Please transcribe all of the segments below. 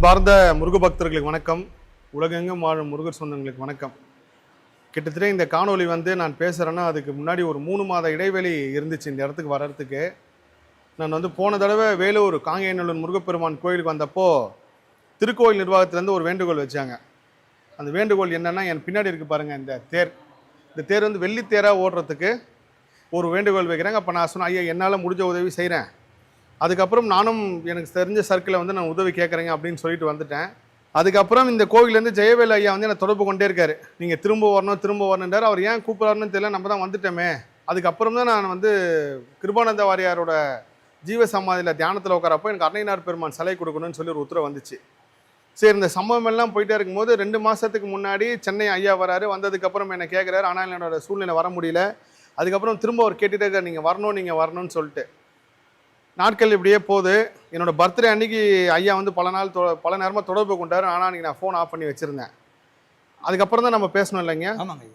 பார்ந்த முருக பக்தர்களுக்கு வணக்கம். உலகெங்கும் வாழும் முருகர் சொந்தங்களுக்கு வணக்கம். கிட்டத்தட்ட இந்த காணொலி நான் பேசுகிறேன்னா அதுக்கு முன்னாடி ஒரு 3 மாத இடைவெளி இருந்துச்சு இந்த இடத்துக்கு வர்றதுக்கு. நான் போன தடவை வேலூர் காங்கேயநல்லூர் முருகப்பெருமான் கோயிலுக்கு வந்தப்போ திருக்கோயில் நிர்வாகத்திலேருந்து ஒரு வேண்டுகோள் வச்சாங்க. அந்த வேண்டுகோள் என்னென்னா, என் பின்னாடி இருக்குது பாருங்கள் இந்த தேர். இந்த தேர் வெள்ளித்தேராக ஓடுறதுக்கு ஒரு வேண்டுகோள் வைக்கிறாங்க. அப்போ நான் சொன்னேன், ஐயா என்னால் முடிஞ்ச உதவி செய்கிறேன். அதுக்கப்புறம் நானும் எனக்கு தெரிஞ்ச சர்க்கிளில் நான் உதவி கேட்குறேங்க அப்படின்னு சொல்லிட்டு வந்துட்டேன். அதுக்கப்புறம் இந்த கோவிலேருந்து ஜெயவேல் ஐயா என்னை தொடர்பு கொண்டே இருக்காரு. நீங்கள் திரும்ப வரணுன்றார். அவர் ஏன் கூப்பிட்றாருன்னு தெரியல, நம்ம தான் வந்துட்டோமே. அதுக்கப்புறம் தான் நான் கிருபானந்த வாரியாரோட ஜீவ சமாதியில் தியானத்தில் உட்காரப்போ எனக்கு அன்னையனார் பெருமான் சிலை கொடுக்கணும்னு சொல்லி ஒரு உத்தரவு வந்துச்சு. சரி, இந்த சம்பவம் எல்லாம் போயிட்டே இருக்கும்போது 2 மாதத்துக்கு முன்னாடி சென்னை ஐயா வராரு. வந்ததுக்கப்புறம் என்னை கேட்குறாரு. ஆனால் என்னோட சூழ்நிலை வர முடியல. அதுக்கப்புறம் திரும்ப அவர் கேட்டுகிட்டே இருக்கார், நீங்கள் வரணும்னு சொல்லிட்டு. நாட்கள் இப்படியே போகுது. என்னோடய பர்த்டே அன்றைக்கி ஐயா பல நேரமாக தொடர்பு கொண்டார். ஆனால் அன்றைக்கி நான் ஃபோன் ஆஃப் பண்ணி வச்சுருந்தேன். அதுக்கப்புறம் தான் நம்ம பேசணும் இல்லைங்க. ஆமாங்க.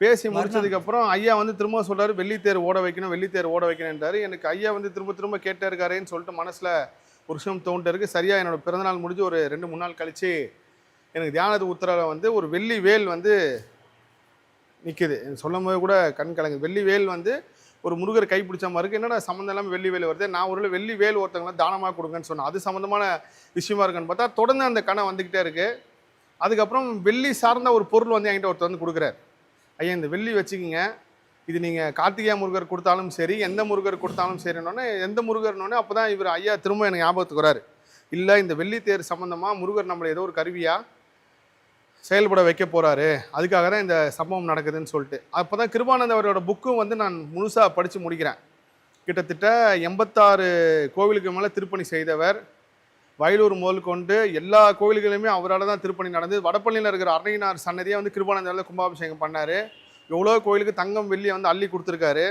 பேசி முடிச்சதுக்கப்புறம் ஐயா திரும்ப சொல்கிறார், வெள்ளித்தேர் ஓட வைக்கணுன்றார். எனக்கு ஐயா திரும்ப கேட்டே இருக்காருன்னு சொல்லிட்டு மனசில் ஒரு விஷயம் தோன்ட்டு இருக்குது. சரியாக என்னோடய பிறந்தநாள் முடிஞ்சு ஒரு 2-3 நாள் கழித்து எனக்கு தியானத்து உத்தரவில் ஒரு வெள்ளி வேல் நிற்கிது. சொல்லும் போது கூட கண் கலங்குது. வெள்ளி வேல் ஒரு முருகர் கை பிடிச்ச மாதிரி இருக்குது. என்னடா சம்மந்தம் இல்லாமல் வெள்ளி வேல் வருது. நான் ஒரு வெள்ளி வேல் ஒருத்தவங்களாம் தானமாக கொடுங்கன்னு சொன்னேன். அது சம்மந்தமான விஷயமா இருக்குன்னு பார்த்தா தொடர்ந்து அந்த கணை வந்துக்கிட்டே இருக்குது. அதுக்கப்புறம் வெள்ளி சார்ந்த ஒரு பொருள் என்கிட்ட ஒருத்தர் கொடுக்குறாரு. ஐயா இந்த வெள்ளி வச்சுக்கிங்க, இது நீங்கள் கார்த்திகேய முருகர் கொடுத்தாலும் சரி, எந்த முருகர் கொடுத்தாலும் சரின்னொன்னே, எந்த முருகர்னோடனே அப்போ தான் இவர் ஐயா திரும்ப எனக்கு ஞாபகத்துக்கு வராரு. இல்லை, இந்த வெள்ளி தேர் சம்மந்தமாக முருகர் நம்மளை ஏதோ ஒரு கருவியாக செயல்பட வைக்க போகிறாரு, அதுக்காக தான் இந்த சம்பவம் நடக்குதுன்னு சொல்லிட்டு. அப்போ தான் கிருபானந்த அவரோட புக்கும் நான் முழுசாக படித்து முடிக்கிறேன். கிட்டத்தட்ட 86 கோவிலுக்கு மேலே திருப்பணி செய்தவர். வயலூர் முதல் கொண்டு எல்லா கோவில்களையுமே அவரால் தான் திருப்பணி நடந்தது. வடபழனியில் இருக்கிற அன்னையனார் சன்னதியை கிருபானந்தாவில் கும்பாபிஷேகம் பண்ணார். எவ்வளோ கோவிலுக்கு தங்கம் வெள்ளியை அள்ளி கொடுத்துருக்காரு.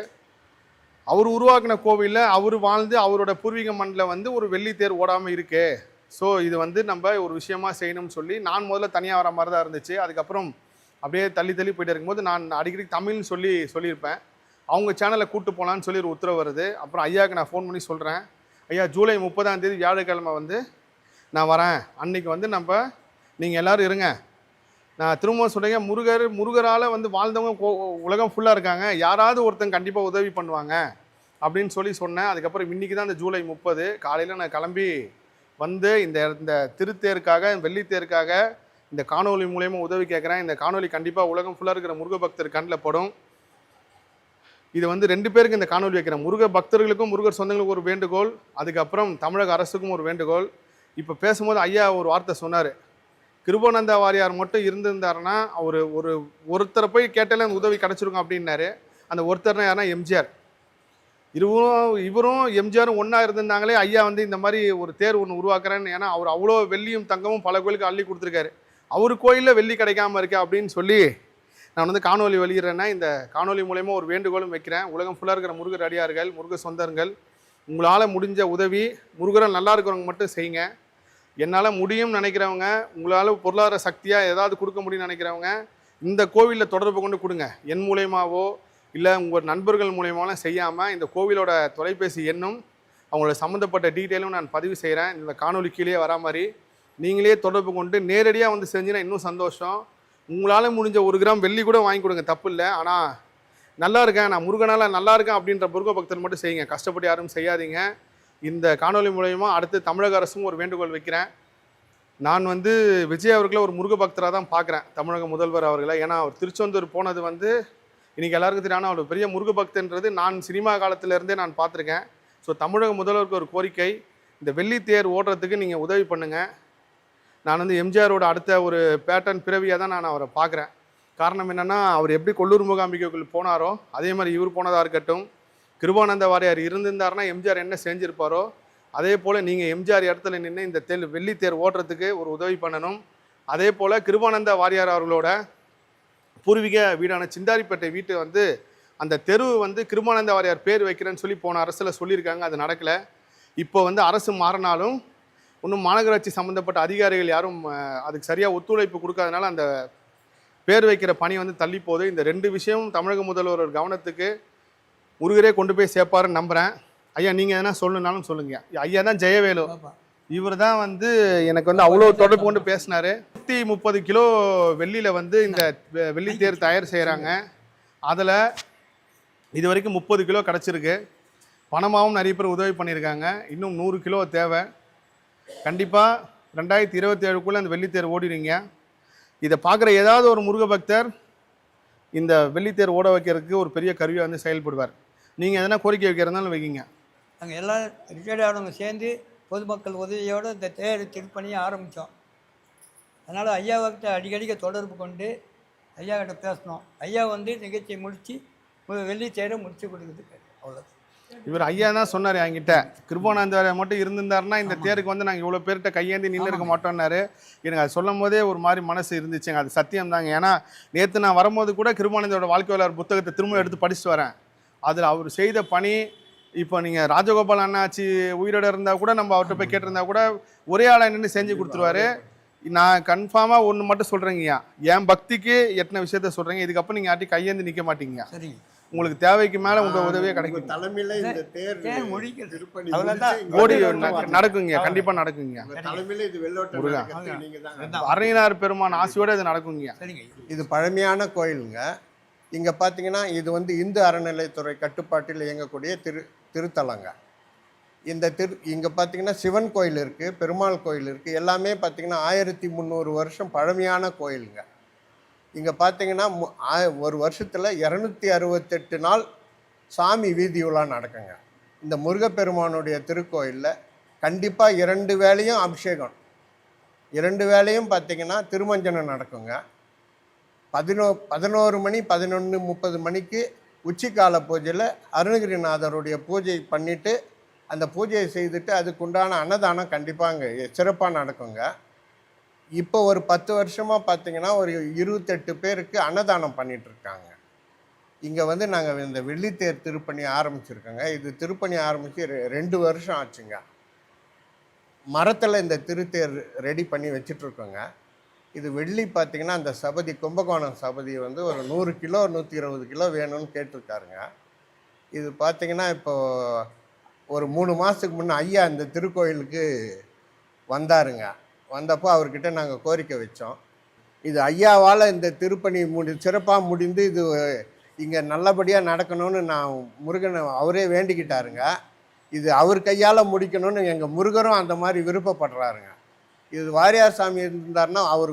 அவர் உருவாக்கின கோவிலில் அவர் வாழ்ந்து அவரோட பூர்வீக மண்ணில் ஒரு வெள்ளி தேர் ஓடாமல் இருக்கு. ஸோ இது நம்ம ஒரு விஷயமா செய்யணும்னு சொல்லி நான் முதல்ல தனியாக வர மாதிரி தான் இருந்துச்சு. அதுக்கப்புறம் அப்படியே தள்ளி போயிட்டு இருக்கும்போது நான் அடிக்கடி தமிழ்னு சொல்லியிருப்பேன். அவங்க சேனலை கூப்பிட்டு போகலான்னு சொல்லி ஒரு உத்தரவு வருது. அப்புறம் ஐயாவுக்கு நான் ஃபோன் பண்ணி சொல்கிறேன், ஐயா ஜூலை 30ஆம் தேதி வியாழக்கிழமை நான் வரேன். அன்றைக்கி நீங்கள் எல்லோரும் இருங்க. நான் திரும்ப சொல்லுங்க, முருகரால் வாழ்ந்தவங்க உலகம் ஃபுல்லாக இருக்காங்க, யாராவது ஒருத்தங்க கண்டிப்பாக உதவி பண்ணுவாங்க அப்படின்னு சொன்னேன். அதுக்கப்புறம் இன்றைக்கி தான் இந்த ஜூலை 30 காலையில் நான் கிளம்பி இந்த திருத்தேருக்காக, வெள்ளித்தேருக்காக இந்த காணொலி மூலயமா உதவி கேட்குறேன். இந்த காணொலி கண்டிப்பாக உலகம் ஃபுல்லாக இருக்கிற முருக பக்தர் கண்ணில் படும். இது 2 பேருக்கு இந்த காணொலி வைக்கிறேன். முருக பக்தர்களுக்கும் முருகர் சொந்தங்களுக்கும் ஒரு வேண்டுகோள், அதுக்கப்புறம் தமிழக அரசுக்கும் ஒரு வேண்டுகோள். இப்போ பேசும்போது ஐயா ஒரு வார்த்தை சொன்னார், கிருபானந்த வாரியார் மட்டும் இருந்திருந்தாருன்னா அவர் ஒருத்தரை போய் கேட்டாலே அந்த உதவி கிடச்சிருக்கும் அப்படின்னாரு. அந்த ஒருத்தர்னா யாருன்னா எம்ஜிஆர். இவரும் எம்ஜிஆரும் ஒன்றா இருந்திருந்தாங்களே, ஐயா இந்த மாதிரி ஒரு தேர் ஒன்று உருவாக்குறேன்னு. ஏன்னா அவர் அவ்வளோ வெள்ளியும் தங்கமும் பல கோயிலுக்கு அள்ளி கொடுத்துருக்காரு. அவர் கோயிலில் வெள்ளி கிடைக்காம இருக்கா அப்படின்னு சொல்லி நான் காணொலி வெளியிடுறேன்னா, இந்த காணொலி மூலயமா ஒரு வேண்டுகோளும் வைக்கிறேன். உலகம் ஃபுல்லாக இருக்கிற முருகர் அடியார்கள், முருகர் சொந்தர்கள், உங்களால் முடிஞ்ச உதவி முருகரை நல்லா இருக்கிறவங்க மட்டும் செய்யுங்க. என்னால் முடியும்னு நினைக்கிறவங்க, உங்களால் பொருளாதார சக்தியாக ஏதாவது கொடுக்க முடியும்னு நினைக்கிறவங்க இந்த கோவிலில் தொடர்பு கொண்டு கொடுங்க. என் மூலயமாவோ இல்லை உங்கள் நண்பர்கள் மூலயமாலாம் செய்யாமல் இந்த கோவிலோட தொலைபேசி எண்ணும் அவங்களோட சம்மந்தப்பட்ட டீட்டெயிலும் நான் பதிவு செய்கிறேன். இந்த காணொலி கீழே வரா மாதிரி நீங்களே தொடர்பு கொண்டு நேரடியாக செஞ்சுன்னா இன்னும் சந்தோஷம். உங்களால் முடிஞ்ச 1 கிராம் வெள்ளி கூட வாங்கி கொடுங்க, தப்பு இல்லை. ஆனால் நல்லா இருக்கேன், நான் முருகனால் நல்லா இருக்கேன் அப்படின்ற முருக பக்தர் மட்டும் செய்யுங்க, கஷ்டப்பட்டு யாரும் செய்யாதீங்க. இந்த காணொலி மூலயமா அடுத்து தமிழக அரசும் ஒரு வேண்டுகோள் வைக்கிறேன். நான் விஜய் அவர்களை ஒரு முருக பக்தராக தான் பார்க்குறேன், தமிழக முதல்வர் அவர்களை. ஏன்னா அவர் திருச்செந்தூர் போனது இன்றைக்கி எல்லாருக்கும் தெரியும். அவர் பெரிய முருக பக்தன்றது நான் சினிமா காலத்திலேருந்தே நான் பார்த்துருக்கேன். ஸோ தமிழக முதல்வருக்கு ஒரு கோரிக்கை, இந்த வெள்ளித்தேர் ஓடுறதுக்கு நீங்கள் உதவி பண்ணுங்கள். நான் எம்ஜிஆரோட அடுத்த ஒரு பேட்டர்ன் பிறவியாக தான் நான் அவரை பார்க்குறேன். காரணம் என்னென்னா, அவர் எப்படி கொல்லூர் மூகாம்பிகைக்குள் போனாரோ அதே மாதிரி இவர் போனதாக இருக்கட்டும். கிருபானந்த வாரியார் இருந்திருந்தாருன்னா எம்ஜிஆர் என்ன செஞ்சுருப்பாரோ அதே போல் நீங்கள் எம்ஜிஆர் இடத்துல நின்று இந்த வெள்ளித்தேர் ஓடுறதுக்கு ஒரு உதவி பண்ணணும். அதே போல் கிருபானந்த வாரியார் அவர்களோட பூர்வீக வீடான சிந்தாரிப்பேட்டை வீட்டு அந்த தெரு கிருபானந்த வாரியார் பேர் வைக்கிறேன்னு சொல்லி போன அரசில் சொல்லியிருக்காங்க. அது நடக்கலை. இப்போ அரசு மாறினாலும் இன்னும் மாநகராட்சி சம்மந்தப்பட்ட அதிகாரிகள் யாரும் அதுக்கு சரியாக ஒத்துழைப்பு கொடுக்காதனால அந்த பேர் வைக்கிற பணி தள்ளி போகுது. இந்த 2 விஷயமும் தமிழக முதல்வர் கவனத்துக்கு முருகரே கொண்டு போய் சேர்ப்பாருன்னு நம்புகிறேன். ஐயா நீங்கள் எதனா சொல்லணுன்னாலும் சொல்லுங்க. ஐயா தான் ஜெயவேலு. இவர் தான் வந்து எனக்கு வந்து அவ்வளோ தொடர்பு கொண்டு பேசினாரு. 130 கிலோ வெள்ளியில வந்து இந்த வெள்ளி தேர் தயார் செய்கிறாங்க. அதில் இது வரைக்கும் 30 கிலோ கிடச்சிருக்கு. பணமாகவும் நிறைய பேர் உதவி பண்ணியிருக்காங்க. இன்னும் 100 கிலோ தேவை. கண்டிப்பாக 2027க்குள்ளே அந்த வெள்ளித்தேர் ஓடிடுங்க. இதை பார்க்குற ஏதாவது ஒரு முருக பக்தர் இந்த வெள்ளித்தேர் ஓட வைக்கிறதுக்கு ஒரு பெரிய கருவியாக வந்து செயல்படுவார். நீங்கள் எதனா கோரிக்கை வைக்கிறதுனாலும் வைக்கிங்க. நாங்கள் எல்லாம் ரிட்டையர்ட் ஆனவங்க சேர்ந்து பொதுமக்கள் உதவியோடு இந்த தேர் திருப்பணியை ஆரம்பித்தோம். அதனால் ஐயாவுக்கிட்ட அடிக்கடிக்க தொடர்பு கொண்டு ஐயா கிட்ட பேசணும். ஐயா வந்து நிகழ்ச்சியை முடித்து வெள்ளி தேரை முடித்து கொடுக்குறதுக்கு அவ்வளோ. இவர் ஐயா தான் சொன்னார் என்கிட்ட, கிருபானந்தர் மட்டும் இருந்திருந்தாருன்னா இந்த தேருக்கு வந்து நாங்கள் இவ்வளோ பேர்கிட்ட கையேந்தி நின்று இருக்க மாட்டோம்னாரு. எனக்கு அது சொல்லும் போதே ஒரு மாதிரி மனசு இருந்துச்சுங்க. அது சத்தியம் தாங்க. ஏன்னா நேற்று நான் வரும்போது கூட கிருபானந்தரோட வாழ்க்கை வரலாறு புத்தகத்தை திரும்ப எடுத்து படிச்சுட்டு வரேன். அதில் அவர் செய்த பணி, இப்போ நீங்கள் ராஜகோபால் அண்ணாச்சி உயிரோட இருந்தால் கூட நம்ம அவர்கிட்ட போய் கேட்டிருந்தா கூட ஒரே ஆளாக நின்று செஞ்சு கொடுத்துருவாரு. நான் கன்ஃபார்மாக ஒன்று மட்டும் சொல்கிறேங்கய்யா, என் பக்திக்கு எத்தனை விஷயத்த சொல்கிறீங்க. இதுக்கப்புறம் நீங்கள் யார்ட்டையும் கையேந்து நிற்க மாட்டீங்க. சரி, உங்களுக்கு தேவைக்கு மேலே உங்கள் உதவியே கிடைக்கும். தலைமையில இந்த தேர் ஓடி நடக்குங்க. கண்டிப்பாக நடக்குங்க. தலைமையில இது வெள்ளோட்டம் அரையினார் பெருமான் ஆசையோடு இது நடக்குங்க. இது பழமையான கோயிலுங்க. இங்கே பார்த்தீங்கன்னா இது வந்து இந்து அறநிலைத்துறை கட்டுப்பாட்டில் இயங்கக்கூடிய திருத்தலங்க. இந்த இங்கே பார்த்தீங்கன்னா சிவன் கோயில் இருக்குது, பெருமாள் கோயில் இருக்குது. எல்லாமே பார்த்தீங்கன்னா 1300 வருஷம் பழமையான கோயிலுங்க. இங்கே பார்த்தீங்கன்னா ஒரு வருஷத்தில் 268 நாள் சாமி வீதி உலா நடக்குங்க. இந்த முருகப்பெருமானுடைய திருக்கோயிலில் கண்டிப்பாக 2 வேளையும் அபிஷேகம், 2 வேளையும் பார்த்தீங்கன்னா திருமஞ்சனம் நடக்குங்க. 11 மணி 11:30 மணிக்கு உச்சிக்கால பூஜையில் அருணகிரிநாதருடைய பூஜை பண்ணிவிட்டு அந்த பூஜையை செய்துட்டு அதுக்குண்டான அன்னதானம் கண்டிப்பாக அங்கே சிறப்பாக நடக்குங்க. இப்போ ஒரு 10 வருஷமாக பார்த்தீங்கன்னா ஒரு 28 பேருக்கு அன்னதானம் பண்ணிகிட்ருக்காங்க. இங்கே வந்து நாங்கள் இந்த வெள்ளித்தேர் திருப்பணி ஆரம்பிச்சிருக்கோங்க. இது திருப்பணி ஆரம்பித்து 2 வருஷம் ஆச்சுங்க. மரத்தில் இந்த திருத்தேர் ரெடி பண்ணி வச்சிட்ருக்கோங்க. இது வெள்ளி பார்த்திங்கன்னா அந்த சபதி, கும்பகோணம் சபதி வந்து ஒரு 100 கிலோ 120 கிலோ வேணும்னு கேட்டிருக்காருங்க. இது பார்த்திங்கன்னா இப்போது ஒரு 3 மாதத்துக்கு முன்னே ஐயா இந்த திருக்கோயிலுக்கு வந்தாருங்க. வந்தப்போ அவர்கிட்ட நாங்கள் கோரிக்கை வச்சோம். இது ஐயாவால் இந்த திருப்பணி சிறப்பாக முடிந்து இது இங்கே நல்லபடியாக நடக்கணும்னு நான் முருகனை அவரே வேண்டிக்கிட்டாருங்க. இது அவர் கையால் முடிக்கணும்னு எங்கள் முருகரும் அந்த மாதிரி விருப்பப்படுறாருங்க. இது வாரியார் சாமி இருந்தாருன்னா அவர்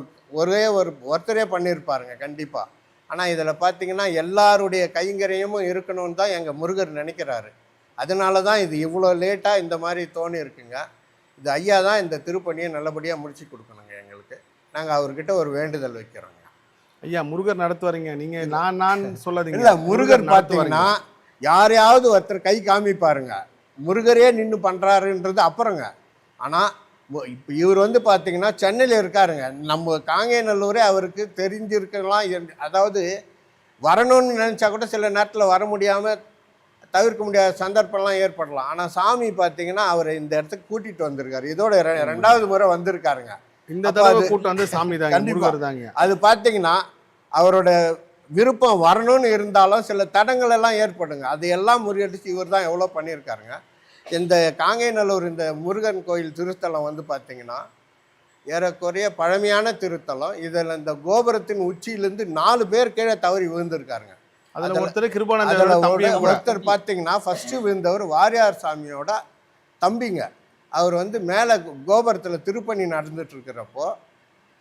ஒருத்தரே பண்ணியிருப்பாருங்க கண்டிப்பாக. ஆனால் இதில் பார்த்திங்கன்னா எல்லாருடைய கைங்கரியமும் இருக்கணும்னு தான் எங்கள் முருகர் நினைக்கிறாரு. அதனால தான் இது இவ்வளோ லேட்டாக இந்த மாதிரி தோணி இருக்குங்க. இது ஐயா தான் இந்த திருப்பணியை நல்லபடியாக முடிச்சு கொடுக்கணுங்க எங்களுக்கு. நாங்கள் அவர்கிட்ட ஒரு வேண்டுதல் வைக்கிறோங்க. ஐயா முருகர் நடத்துவாருங்க. நீங்கள் நான் சொல்லாதீங்க. இல்லை, முருகர் பார்த்தீங்கன்னா யாரையாவது ஒருத்தர் கை காமிப்பாருங்க. முருகரே நின்று பண்ணுறாருன்றது அப்புறங்க. ஆனால் இப்போ இவர் வந்து பார்த்தீங்கன்னா சென்னையில் இருக்காருங்க. நம்ம காங்கேயநல்லூரே அவருக்கு தெரிஞ்சிருக்கலாம். அதாவது வரணும்னு நினச்சா கூட சில நேரத்தில் வர முடியாமல் தவிர்க்க முடியாத சந்தர்ப்பம்லாம் ஏற்படலாம். ஆனால் சாமி பார்த்தீங்கன்னா அவரை இந்த இடத்துக்கு கூட்டிகிட்டு வந்திருக்காரு. இதோட 2வது முறை வந்திருக்காருங்க. இந்த தடவை கூட்டம் வந்து சாமி தான், கண்டிப்பாக தாங்க. அது பார்த்தீங்கன்னா அவரோட விருப்பம் வரணும்னு இருந்தாலும் சில தடங்கள் எல்லாம் ஏற்படுங்க. அது எல்லாம் முறியடிச்சு இவர் தான் எவ்வளோ பண்ணியிருக்காருங்க. இந்த காங்கேயநல்லூர் இந்த முருகன் கோயில் திருத்தலம் வந்து பார்த்தீங்கன்னா ஏறக்குறைய பழமையான திருத்தலம். இதில் இந்த கோபுரத்தின் உச்சியிலேருந்து 4 பேர் கீழே தவறி விழுந்திருக்காருங்க. அதில் ஒருத்தர் பார்த்தீங்கன்னா ஃபஸ்ட்டு விழுந்தவர் வாரியார் சாமியோட தம்பிங்க. அவர் வந்து மேலே கோபுரத்தில் திருப்பணி நடந்துட்டுருக்கிறப்போ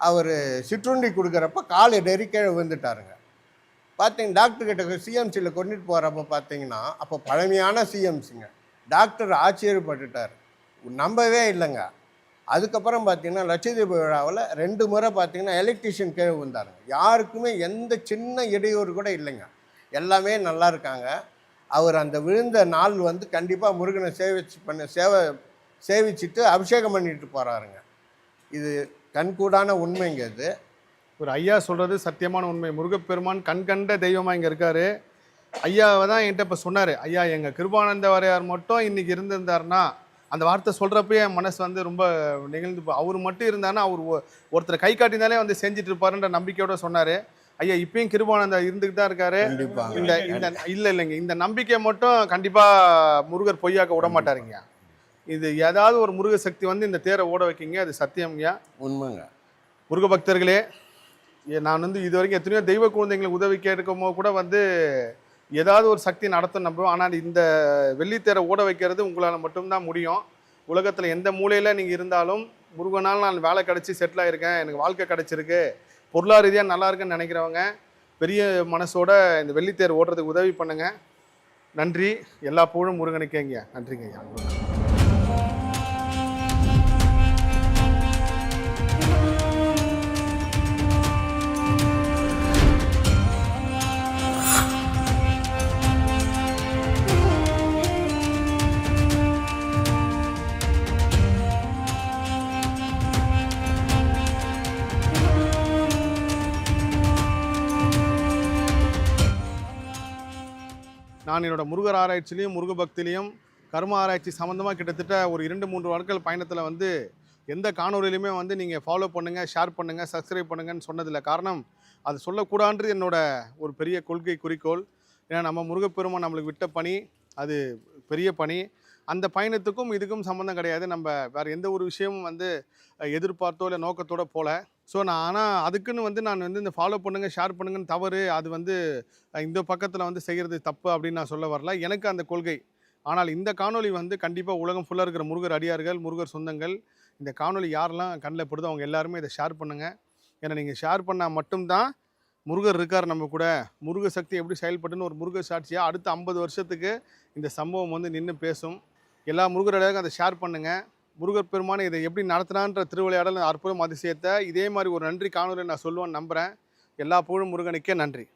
அவர் சிற்றுண்டி கொடுக்குறப்ப கால் டெரி கீழே விழுந்துட்டாருங்க. பார்த்தீங்கன்னா டாக்டர்கிட்ட சிஎம்சியில் கொண்டுட்டு போகிறப்ப பார்த்தீங்கன்னா அப்போ பழமையான சிஎம்சிங்க. டாக்டர் ஆச்சரியப்பட்டுட்டார், நம்பவே இல்லைங்க. அதுக்கப்புறம் பார்த்தீங்கன்னா லட்சதீப விழாவில் 2 முறை பார்த்தீங்கன்னா எலக்ட்ரிஷியன் கீழே விழுந்தாருங்க. யாருக்குமே எந்த சின்ன இடையூறு கூட இல்லைங்க. எல்லாமே நல்லா இருக்காங்க. அவர் அந்த விழுந்த நாள் வந்து கண்டிப்பாக முருகனை சேவிச்சுட்டு அபிஷேகம் பண்ணிட்டு போகிறாருங்க. இது கண்கூடான உண்மைங்க. இது ஒரு ஐயா சொல்கிறது சத்தியமான உண்மை. முருகப்பெருமான் கண்கண்ட தெய்வமாக இங்கே இருக்கார். ஐயாவை தான் என்கிட்ட இப்போ சொன்னார், ஐயா எங்கள் கிருபானந்த வாரியார் மட்டும் இன்றைக்கி இருந்திருந்தாருன்னா, அந்த வார்த்தை சொல்கிறப்ப என் மனசு வந்து ரொம்ப நெகிழ்ந்து அவர் மட்டும் இருந்தாருன்னா அவர் ஒருத்தர் கை காட்டினாலே வந்து செஞ்சுட்டு இருப்பாருன்ற நம்பிக்கையோட சொன்னார். ஐயா இப்பயும் கிருபானந்தா இருந்துகிட்டு தான் இருக்காரு. இல்லைங்க, இந்த நம்பிக்கை மட்டும் கண்டிப்பாக முருகர் பொய்யாக்க விட மாட்டாருங்க. இது ஏதாவது ஒரு முருக சக்தி வந்து இந்த தேரை ஓட வைக்கிங்க, அது சத்தியம்யா. உண்மைங்க. முருக பக்தர்களே, நான் வந்து இது வரைக்கும் எத்தனையோ தெய்வ குழந்தைங்களுக்கு உதவி கேட்கும்போது கூட வந்து ஏதாவது ஒரு சக்தி நடத்தும் நம்புவோம். ஆனால் இந்த வெள்ளித்தேரை ஓட வைக்கிறது உங்களால் மட்டும்தான் முடியும். உலகத்தில் எந்த மூலையில் நீங்கள் இருந்தாலும் முருகனால் நான் வேலை கிடச்சி செட்டில் ஆகிருக்கேன், எனக்கு வாழ்க்கை கிடச்சிருக்கு, பொருளாதார ரீதியாக நல்லா இருக்குன்னு நினைக்கிறவங்க பெரிய மனசோட இந்த வெள்ளித்தேர் ஓடுறதுக்கு உதவி பண்ணுங்கள். நன்றி. எல்லா புகழும் முருகனுக்கேங்க. நன்றிங்க ஐயா. நான் என்னோட முருகர் ஆராய்ச்சிலையும் முருக பக்திலையும் கர்ம ஆராய்ச்சி சம்மந்தமாக கிட்டத்தட்ட ஒரு 2-3 நாட்கள் பயணத்தில் வந்து எந்த காணொலியிலுமே வந்து நீங்கள் ஃபாலோ பண்ணுங்கள், ஷேர் பண்ணுங்கள், சப்ஸ்கிரைப் பண்ணுங்கன்னு சொன்னதில்லை. காரணம், அது சொல்லக்கூடாதுன்றது என்னோட ஒரு பெரிய கொள்கை குறிக்கோள். ஏன்னா நம்ம முருகப்பெருமான் நம்மளுக்கு விட்ட பணி அது பெரிய பணி. அந்த பயணத்துக்கும் இதுக்கும் சம்மந்தம் கிடையாது. நம்ம வேறு எந்த ஒரு விஷயமும் வந்து எதிர்பார்த்தோ இல்லை நோக்கத்தோடு போகல. ஸோ ஆனால் அதுக்குன்னு வந்து நான் வந்து இந்த ஃபாலோ பண்ணுங்கள், ஷேர் பண்ணுங்கன்னு தவறு, அது வந்து இந்த பக்கத்தில் வந்து செய்கிறது தப்பு அப்படின்னு நான் சொல்ல வரல. எனக்கு அந்த கொள்கை. ஆனால் இந்த காணொளி வந்து கண்டிப்பாக உலகம் ஃபுல்லாக இருக்கிற முருகர் அடியார்கள், முருகர் சொந்தங்கள், இந்த காணொளி யாரெல்லாம் கண்ணில் படுதோ அவங்க எல்லாருமே இதை ஷேர் பண்ணுங்கள். ஏன்னா நீங்கள் ஷேர் பண்ணால் மட்டும்தான் முருகர் இருக்கார் நம்ம கூட, முருக சக்தி எப்படி செயல்பட்டுன்னு ஒரு முருகர் சாட்சியாக அடுத்த 50 வருஷத்துக்கு இந்த சம்பவம் வந்து நின்று பேசும். எல்லா முருகர் அடியாருக்கும் அதை ஷேர் பண்ணுங்கள். முருகர் பெருமானை இதை எப்படி நடத்தினான்ற திருவிளையாடல் அற்புதம் அதிசயத்தை இதே மாதிரி ஒரு நன்றி காணொலியை நான் சொல்லுவேன்னு நம்புகிறேன். எல்லா புகழும் முருகனுக்கே. நன்றி.